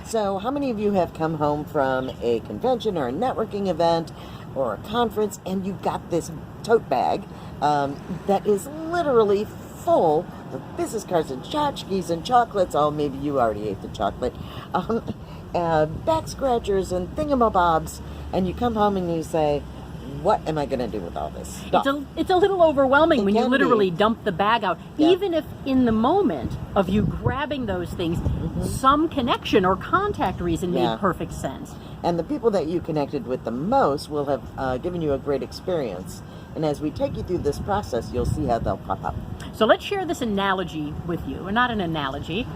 So how many of you have come home from a convention or a networking event or a conference and you've got this tote bag that is literally full of business cards and tchotchkes and chocolates? Oh, maybe you already ate the chocolate. Back scratchers and thingamabobs, and you come home and you say, what am I going to do with all this stuff? It's a little overwhelming It when you can literally be. dump the bag out. Yeah. Even if in the moment of you grabbing those things, some connection or contact reason Yeah. made perfect sense. And the people that you connected with the most will have given you a great experience. And as we take you through this process, you'll see how they'll pop up. So let's share this analogy with you. Or not an analogy,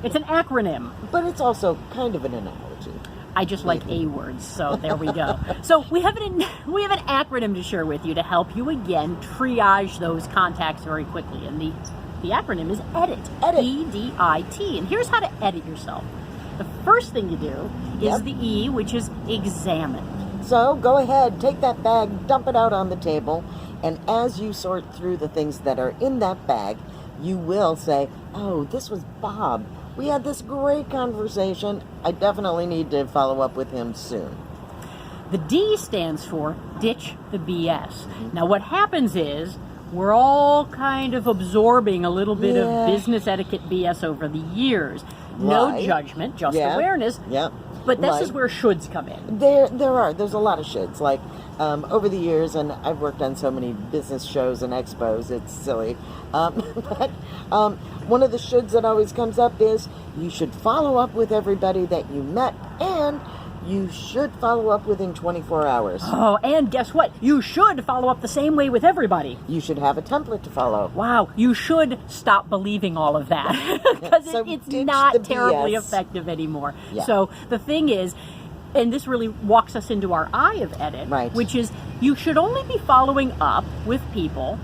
it's an acronym. But it's also kind of an analogy. I just like A words, so there we go. So we have an acronym to share with you to help you again triage those contacts very quickly. And the acronym is EDIT. EDIT. E-D-I-T. And here's how to edit yourself. The first thing you do is the E, which is examine. So go ahead, take that bag, dump it out on the table, and as you sort through the things that are in that bag, you will say, oh, this was Bob. We had this great conversation. I definitely need to follow up with him soon. The D stands for ditch the BS. Now what happens is we're all kind of absorbing a little bit of business etiquette BS over the years. No Right. judgment, just Yeah. awareness. Yeah. But this Right. is where shoulds come in. There's a lot of shoulds. Like over the years, and I've worked on so many business shows and expos, it's silly. But one of the shoulds that always comes up is you should follow up with everybody that you met, and you should follow up within 24 hours. Oh, and guess what? You should follow up the same way with everybody. You should have a template to follow. Wow, you should stop believing all of that because So it's ditch not the terribly BS. effective anymore. Yeah. So the thing is, and this really walks us into our eye of edit, Right. which is you should only be following up with people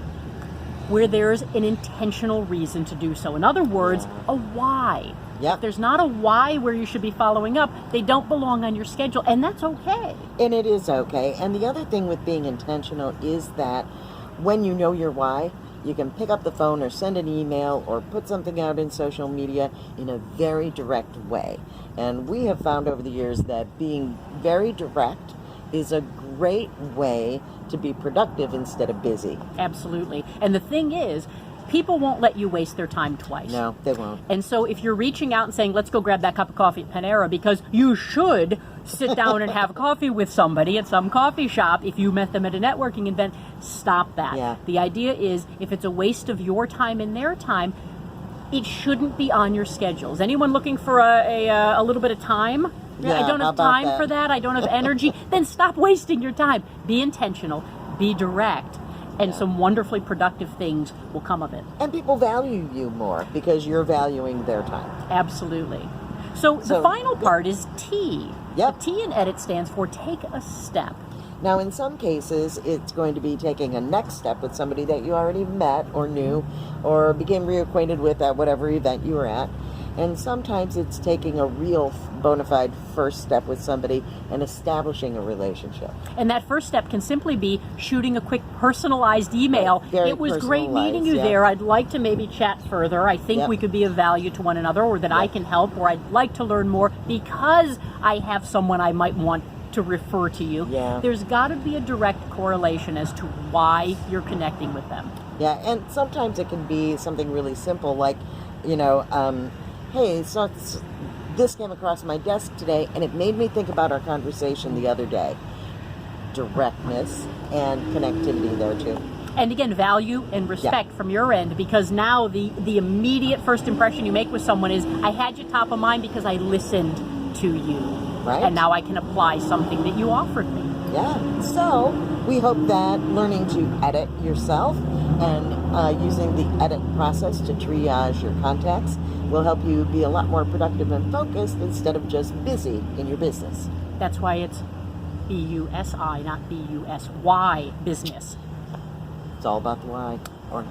where there's an intentional reason to do so. In other words, a why. Yep. If there's not a why where you should be following up, they don't belong on your schedule, and that's okay. And it is okay. And the other thing with being intentional is that when you know your why, you can pick up the phone or send an email or put something out in social media in a very direct way. And we have found over the years that being very direct is a great way to be productive instead of busy. Absolutely. And the thing is, people won't let you waste their time twice. No, they won't. And so if you're reaching out and saying, let's go grab that cup of coffee at Panera, because you should sit down and have coffee with somebody at some coffee shop if you met them at a networking event, stop that. Yeah. The idea is if it's a waste of your time and their time, it shouldn't be on your schedule. Is anyone looking for a little bit of time? Yeah, I don't how have about time that? for that. I don't have energy. Then stop wasting your time. Be intentional. Be direct. And some wonderfully productive things will come of it. And people value you more because you're valuing their time. Absolutely. So the So- final part is T. Yep. The T in edit stands for take a step. Now, in some cases, it's going to be taking a next step with somebody that you already met or knew or became reacquainted with at whatever event you were at. And sometimes it's taking a real bona fide first step with somebody and establishing a relationship. And that first step can simply be shooting a quick personalized email. Right, very It was great meeting personalized, you yeah. there. I'd like to maybe chat further. I think Yep. we could be of value to one another, or that I can help, or I'd like to learn more because I have someone I might want to refer to you. Yeah. There's got to be a direct correlation as to why you're connecting with them. Yeah, and sometimes it can be something really simple like, hey, so this came across my desk today and it made me think about our conversation the other day. Directness and connectivity there too. And again, value and respect from your end, because now the immediate first impression you make with someone is, I had you top of mind because I listened to you. Right. And now I can apply something that you offered me. Yeah, so we hope that learning to edit yourself and using the edit process to triage your contacts will help you be a lot more productive and focused instead of just busy in your business. That's why it's B-U-S-I, not B-U-S-Y business. It's all about the why. Or